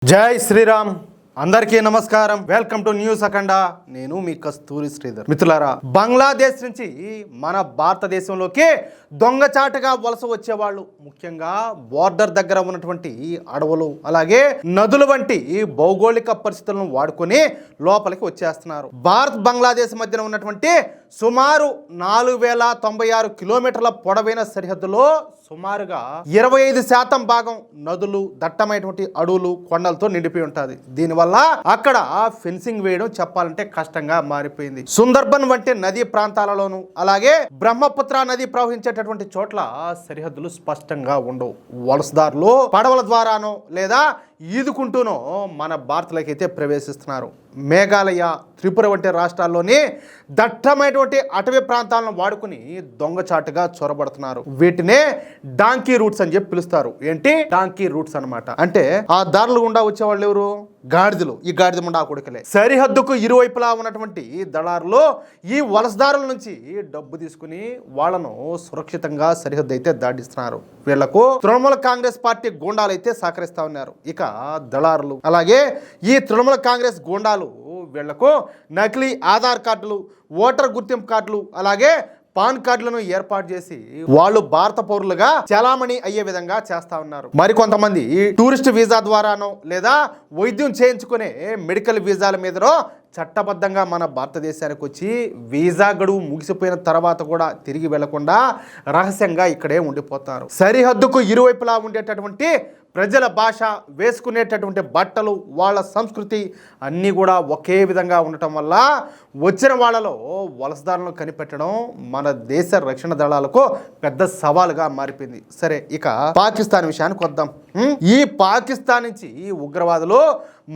జై శ్రీరామ్. అందరికీ నమస్కారం. వెల్కమ్ టు న్యూస్ అఖండ. నేను మీ కస్తూరి శ్రీధర్. మిత్రులారా, బంగ్లాదేశ్ నుంచి మన భారతదేశంలోకి దొంగచాటుగా వలస వచ్చేవాళ్ళు, ముఖ్యంగా బోర్డర్ దగ్గర ఉన్నటువంటి అడవులు అలాగే నదులు వంటి భౌగోళిక పరిస్థితులను వాడుకొని లోపలికి వచ్చేస్తున్నారు. భారత్ బంగ్లాదేశ్ మధ్యన ఉన్నటువంటి సుమారు 4096 కిలోమీటర్ల పొడవైన సరిహద్దులో సుమారుగా 25% భాగం నదులు, దట్టమైనటువంటి అడవులు, కొండలతో నిండిపోయి ఉంటుంది. దీనివల్ల అక్కడ ఫెన్సింగ్ వేయడం చెప్పాలంటే కష్టంగా మారిపోయింది. సుందర్బన్ వంటి నదీ ప్రాంతాలలోను అలాగే బ్రహ్మపుత్ర నది ప్రవహించేటటువంటి చోట్ల సరిహద్దులు స్పష్టంగా ఉండవు. వలసదారులు పడవల ద్వారానో లేదా ఈదుకుంటూనో మన భారత్లోకి అయితే ప్రవేశిస్తున్నారు. మేఘాలయ, త్రిపుర వంటి రాష్ట్రాల్లోని దట్టమైనటువంటి అటవీ ప్రాంతాలను వాడుకుని దొంగచాటుగా చొరబడుతున్నారు. వీటినే డాంకీ రూట్స్ అని చెప్పి పిలుస్తారు. ఏంటి డాంకీ రూట్స్ అన్నమాట. అంటే ఆ దారులు గుండా వచ్చేవాళ్ళు ఎవరు? గాడిదలు. ఈ గాడిద ముండా కొడుకులే. సరిహద్దుకు ఇరువైపులా ఉన్నటువంటి దళారులు ఈ వలసదారుల నుంచి డబ్బు తీసుకుని వాళ్ళను సురక్షితంగా సరిహద్దు అయితే దాటిస్తున్నారు. వీళ్లకు తృణమూల కాంగ్రెస్ పార్టీ గూండాలు అయితే సహకరిస్తా ఉన్నారు. ఇక దళారులు అలాగే ఈ తృణమూల కాంగ్రెస్ గూండాలు వీళ్లకు నకిలీ ఆధార్ కార్డులు, ఓటర్ గుర్తింపు కార్డులు అలాగే పాన్ కార్డులను ఏర్పాటు చేసి వాళ్ళు భారత పౌరులుగా చలామణి అయ్యే విధంగా చేస్తా ఉన్నారు. మరికొంతమంది టూరిస్ట్ వీసా ద్వారానో లేదా వైద్యం చేయించుకునే మెడికల్ వీసాల మీదనో చట్టబద్ధంగా మన భారతదేశానికి వచ్చి వీసా గడువు ముగిసిపోయిన తర్వాత కూడా తిరిగి వెళ్లకుండా రహస్యంగా ఇక్కడే ఉండిపోతారు. సరిహద్దుకు ఇరువైపులా ఉండేటటువంటి ప్రజల భాష, వేసుకునేటటువంటి బట్టలు, వాళ్ళ సంస్కృతి అన్నీ కూడా ఒకే విధంగా ఉండటం వల్ల వచ్చిన వాళ్ళలో వలసదారులను కనిపెట్టడం మన దేశ రక్షణ దళాలకు పెద్ద సవాలుగా మారిపోయింది. సరే, ఇక పాకిస్తాన్ విషయానికి వద్దాం. ఈ పాకిస్తాన్ నుంచి ఉగ్రవాదులు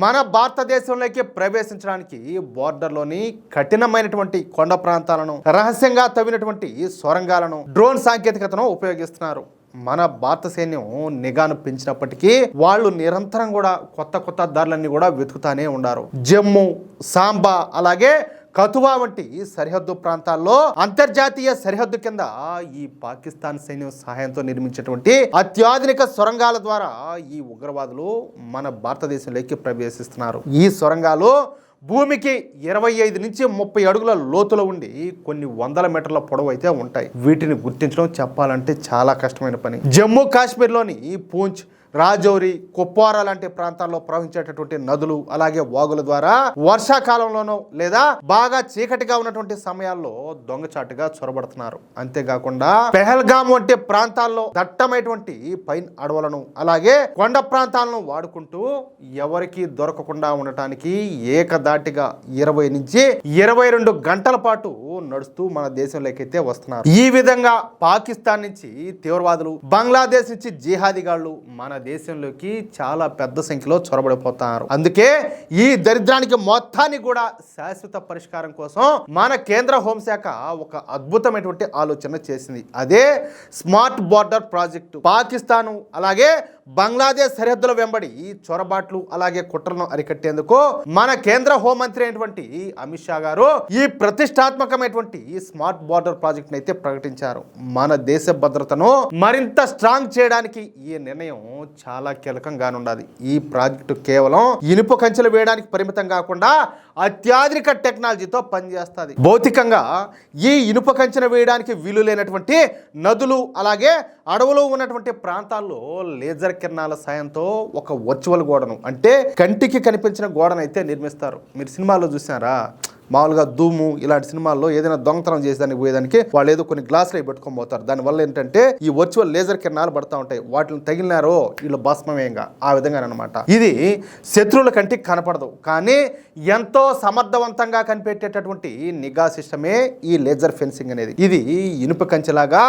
మన భారతదేశంలోకి ప్రవేశించడానికి బోర్డర్లోని కఠినమైనటువంటి కొండ ప్రాంతాలను, రహస్యంగా తవ్వినటువంటి సొరంగాలను, డ్రోన్ సాంకేతికతను ఉపయోగిస్తున్నారు. మన భారత సైన్యం నిఘాను పెంచినప్పటికీ వాళ్ళు నిరంతరం కూడా కొత్త దారులన్నీ కూడా వెతుకుతానే ఉన్నారు. జమ్మూ, సాంబా అలాగే కథువా వంటి సరిహద్దు ప్రాంతాల్లో అంతర్జాతీయ సరిహద్దు కింద ఈ పాకిస్తాన్ సైన్యం సహాయంతో నిర్మించినటువంటి అత్యాధునిక సొరంగాల ద్వారా ఈ ఉగ్రవాదులు మన భారతదేశంలోకి ప్రవేశిస్తున్నారు. ఈ సొరంగాలు భూమికి 25 నుంచి 30 అడుగుల లోతులో ఉండి కొన్ని వందల మీటర్ల పొడవు అయితే ఉంటాయి. వీటిని గుర్తించడం చెప్పాలంటే చాలా కష్టమైన పని. జమ్మూ కాశ్మీర్లోని పూంచ్, రాజౌరి, కుప్వారా లాంటి ప్రాంతాల్లో ప్రవహించేటటువంటి నదులు అలాగే వాగుల ద్వారా వర్షాకాలంలోనో లేదా బాగా చీకటిగా ఉన్నటువంటి సమయాల్లో దొంగచాటుగా చొరబడుతున్నారు. అంతేకాకుండా పెహల్గాం వంటి ప్రాంతాల్లో దట్టమైనటువంటి పైన్ అడవులను అలాగే కొండ ప్రాంతాలను వాడుకుంటూ ఎవరికి దొరకకుండా ఉండటానికి ఏకదాటిగా 20 నుంచి 22 గంటల పాటు నడుస్తూ మన దేశంలోకి అయితే వస్తున్నారు. ఈ విధంగా పాకిస్తాన్ నుంచి తీవ్రవాదులు, బంగ్లాదేశ్ నుంచి జిహాదీగాళ్లు మన దేశంలోకి చాలా పెద్ద సంఖ్యలో చొరబడిపోతున్నారు. అందుకే ఈ దరిద్రానికి మొత్తాన్ని కూడా శాశ్వత పరిష్కారం కోసం మన కేంద్ర హోంశాఖ ఒక అద్భుతమైనటువంటి ఆలోచన చేసింది. అదే స్మార్ట్ బోర్డర్ ప్రాజెక్టు. పాకిస్తాను అలాగే బంగ్లాదేశ్ సరిహద్దుల వెంబడి చొరబాట్లు అలాగే కుట్రలను అరికట్టేందుకు మన కేంద్ర హోంమంత్రి అయినటువంటి అమిత్ షా గారు ఈ ప్రతిష్టాత్మకమైనటువంటి స్మార్ట్ బోర్డర్ ప్రాజెక్ట్ అయితే ప్రకటించారు. మన దేశ భద్రతను మరింత స్ట్రాంగ్ చేయడానికి ఈ నిర్ణయం చాలా కీలకంగానుండాలి. ఈ ప్రాజెక్టు కేవలం ఇనుప కంచెలు వేయడానికి పరిమితం కాకుండా అత్యాధునిక టెక్నాలజీతో పనిచేస్తుంది. భౌతికంగా ఈ ఇనుప కంచెను వేయడానికి వీలు లేనటువంటి నదులు అలాగే అడవులు ఉన్నటువంటి ప్రాంతాల్లో లేజర్ కిరణాల సాయంతో ఒక వర్చువల్ గోడను, అంటే కంటికి కనిపించిన గోడను అయితే నిర్మిస్తారు. మీరు సినిమాలో చూసారా? మామూలుగా ధూము ఇలాంటి సినిమాల్లో ఏదైనా దొంగతనం చేసేదానికి పోయేదానికి వాళ్ళు ఏదో కొన్ని గ్లాసులు అవి పెట్టుకొని పోతారు. దానివల్ల ఏంటంటే ఈ వర్చువల్ లేజర్ కిరణాలు పడతా ఉంటాయి. వాటిని తగిలినారో వీళ్ళు భస్మమేంగా ఆ విధంగా అనమాట. ఇది శత్రువుల కంటికి కనపడదు, కానీ ఎంతో సమర్థవంతంగా కనిపెట్టేటటువంటి నిఘా సిస్టమే ఈ లేజర్ ఫెన్సింగ్ అనేది. ఇది ఇనుప కంచెలాగా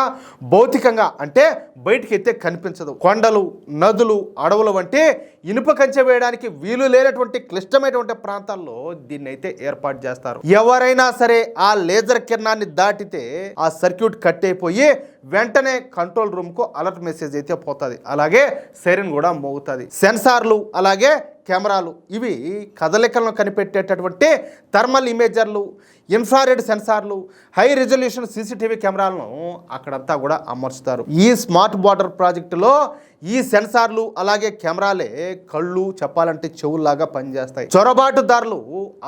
భౌతికంగా అంటే బయటికి అయితే కనిపించదు. కొండలు, నదులు, అడవులు వంటి ఇనుప కంచె వేయడానికి వీలు లేనటువంటి క్లిష్టమైనటువంటి ప్రాంతాల్లో దీన్ని అయితే ఏర్పాటు చేస్తారు. ఎవరైనా సరే ఆ లేజర్ కిరణాన్ని దాటితే ఆ సర్క్యూట్ కట్ అయిపోయి వెంటనే కంట్రోల్ రూమ్ కు అలర్ట్ మెసేజ్ అయితే పోతుంది. అలాగే సైరన్ కూడా మోగుతుంది. సెన్సార్లు అలాగే కెమెరాలు ఇవి కదలికలను కనిపెట్టేటటువంటి థర్మల్ ఇమేజర్లు, ఇన్ఫ్రారెడ్ సెన్సార్లు, హై రిజల్యూషన్ సీసీటీవీ కెమెరాలను అక్కడంతా కూడా అమర్చుతారు. ఈ స్మార్ట్ బార్డర్ ప్రాజెక్టులో ఈ సెన్సార్లు అలాగే కెమెరాలే కళ్ళు చెప్పాలంటే చెవుల్లాగా పనిచేస్తాయి. చొరబాటుదారులు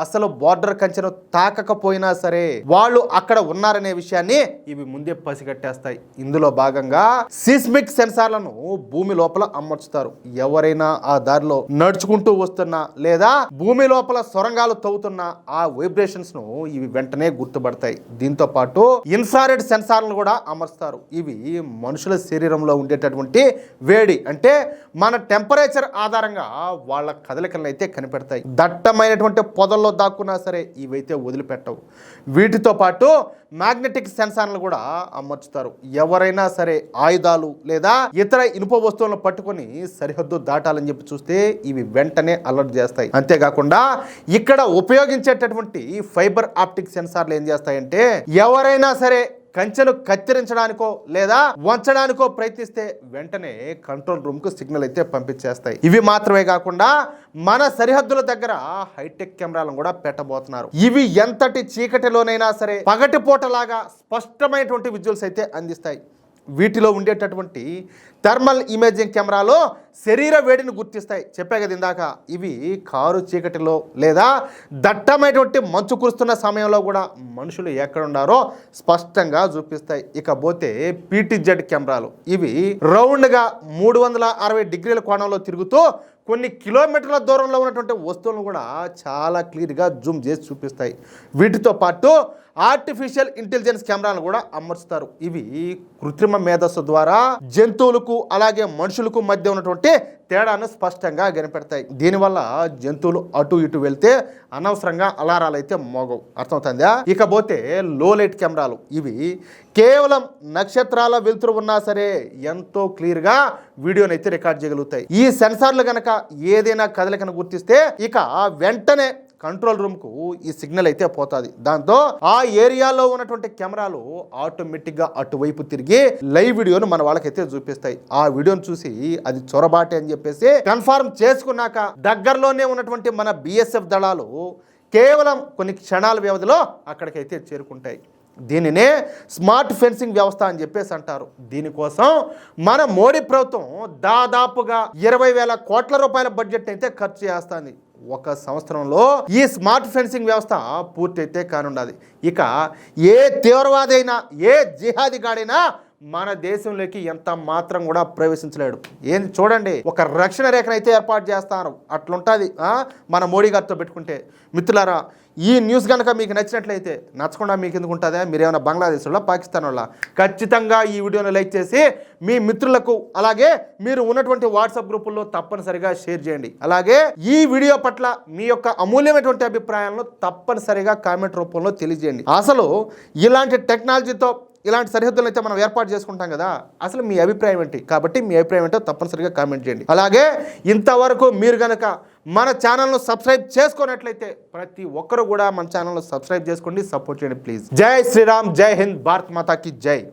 అసలు బార్డర్ కంచెను తాకకపోయినా సరే వాళ్ళు అక్కడ ఉన్నారనే విషయాన్ని ఇవి ముందే పసిగట్టేస్తాయి. ఇందులో భాగంగా సిస్మిక్ సెన్సార్లను భూమి లోపల అమర్చుతారు. ఎవరైనా ఆ దారిలో నడుచుకుంటూ వస్తున్నా లేదా భూమి లోపల సొరంగాలు తవ్వుతున్నా ఆ వైబ్రేషన్స్ ను ఇవి వెంటనే గుర్తుపడతాయి. దీంతో పాటు ఇన్ఫ్రారెడ్ సెన్సార్లను కూడా అమర్చుతారు. ఇవి మనుషుల శరీరంలో ఉండేటటువంటి వేడి అంటే మన టెంపరేచర్ ఆధారంగా వాళ్ళ కదలికలను అయితే కనిపెడతాయి. దట్టమైనటువంటి పొదల్లో దాక్కున్నా సరే ఇవైతే వదిలిపెట్టవు. వీటితో పాటు మ్యాగ్నెటిక్ సెన్సార్లను కూడా అమర్చుతారు. ఎవరైనా సరే ఆయుధాలు లేదా ఇతర ఇనుప వస్తువులను పట్టుకొని సరిహద్దు దాటాలని చెప్పి చూస్తే ఇవి వెంటనే అలర్ట్ చేస్తాయి. అంతేకాకుండా ఇక్కడ ఉపయోగించేటటువంటి ఫైబర్ ఆప్టిక్ సెన్సార్లు ఏం చేస్తాయంటే ఎవరైనా సరే కంచెను కత్తిరించడానికో లేదా వంచడానికో ప్రయత్నిస్తే వెంటనే కంట్రోల్ రూమ్ కు సిగ్నల్ అయితే పంపించేస్తాయి. ఇవి మాత్రమే కాకుండా మన సరిహద్దుల దగ్గర హైటెక్ కెమెరాలను కూడా పెట్టబోతున్నారు. ఇవి ఎంతటి చీకటిలోనైనా సరే పగటిపూటలాగా స్పష్టమైనటువంటి విజువల్స్ అయితే అందిస్తాయి. వీటిలో ఉండేటటువంటి థర్మల్ ఇమేజింగ్ కెమెరాలో శరీర వేడిని గుర్తిస్తాయి. చెప్పే కదా ఇందాక, ఇవి కారు చీకటిలో లేదా దట్టమైనటువంటి మంచు కురుస్తున్న సమయంలో కూడా మనుషులు ఎక్కడున్నారో స్పష్టంగా చూపిస్తాయి. ఇకపోతే పీటీజెడ్ కెమెరాలు ఇవి రౌండ్గా 360 డిగ్రీల కోణంలో తిరుగుతూ కొన్ని కిలోమీటర్ల దూరంలో ఉన్నటువంటి వస్తువులను కూడా చాలా క్లియర్గా జూమ్ చేసి చూపిస్తాయి. వీటితో పాటు ఆర్టిఫిషియల్ ఇంటెలిజెన్స్ కెమెరాలు కూడా అమర్చుతారు. ఇవి కృత్రిమ మేధస్సు ద్వారా జంతువులకు అలాగే మనుషులకు మధ్య ఉన్నటువంటి తేడాను స్పష్టంగా కనిపెడతాయి. దీనివల్ల జంతువులు అటు ఇటు వెళ్తే అనవసరంగా అలారాలు అయితే మోగవు. అర్థమవుతుందా? ఇకపోతే లో లైట్ కెమెరాలు ఇవి కేవలం నక్షత్రాల వెలుతురు ఉన్నా సరే ఎంతో క్లియర్గా వీడియోని అయితే రికార్డ్ చేయగలుగుతాయి. ఈ సెన్సార్లు కనుక ఏదైనా కదలికను గుర్తిస్తే ఇక వెంటనే కంట్రోల్ రూమ్కు ఈ సిగ్నల్ అయితే పోతుంది. దాంతో ఆ ఏరియాలో ఉన్నటువంటి కెమెరాలు ఆటోమేటిక్గా అటువైపు తిరిగి లైవ్ వీడియోను మన వాళ్ళకైతే చూపిస్తాయి. ఆ వీడియోను చూసి అది చొరబాటే అని చెప్పేసి కన్ఫర్మ్ చేసుకున్నాక దగ్గరలోనే ఉన్నటువంటి మన బిఎస్ఎఫ్ దళాలు కేవలం కొన్ని క్షణాల వ్యవధిలో అక్కడికైతే చేరుకుంటాయి. దీనినే స్మార్ట్ ఫెన్సింగ్ వ్యవస్థ అని చెప్పేసి అంటారు. దీనికోసం మన మోడీ ప్రభుత్వం దాదాపుగా 20,000 కోట్ల రూపాయల బడ్జెట్ అయితే ఖర్చు చేస్తుంది. ఒక సంవత్సరంలో ఈ స్మార్ట్ ఫెన్సింగ్ వ్యవస్థ పూర్తి అయితే కానుండాలి. ఇక ఏ తీవ్రవాదైనా ఏ జిహాదీగాడైనా మన దేశంలోకి ఎంత మాత్రం కూడా ప్రవేశించలేడు. ఏంది చూడండి, ఒక రక్షణ రేఖను అయితే ఏర్పాటు చేస్తారు. అట్లుంటుంది మన మోడీ గారితో పెట్టుకుంటే. మిత్రులారా, ఈ న్యూస్ కనుక మీకు నచ్చినట్లయితే, నచ్చకుండా మీకు ఎందుకు ఉంటుందా? మీరేమైనా బంగ్లాదేశ్ వాళ్ళ, పాకిస్తాన్ వాళ్ళ? ఖచ్చితంగా ఈ వీడియోని లైక్ చేసి మీ మిత్రులకు అలాగే మీరు ఉన్నటువంటి వాట్సాప్ గ్రూపుల్లో తప్పనిసరిగా షేర్ చేయండి. అలాగే ఈ వీడియో పట్ల మీ యొక్క అమూల్యమైనటువంటి అభిప్రాయాలను తప్పనిసరిగా కామెంట్ రూపంలో తెలియజేయండి. అసలు ఇలాంటి టెక్నాలజీతో ఇలాంటి సరిహద్దులను అయితే మనం ఏర్పాటు చేసుకుంటాం కదా, అసలు మీ అభిప్రాయం ఏంటి? కాబట్టి మీ అభిప్రాయం ఏంటో తప్పనిసరిగా కామెంట్ చేయండి. అలాగే ఇంతవరకు మీరు కనుక మన ఛానల్ను సబ్స్క్రైబ్ చేసుకున్నట్లయితే ప్రతి ఒక్కరు కూడా మన ఛానల్ను సబ్స్క్రైబ్ చేసుకోండి, సపోర్ట్ చేయండి ప్లీజ్. జై శ్రీరామ్, జై హింద్, భారత్ మాతాకి జై.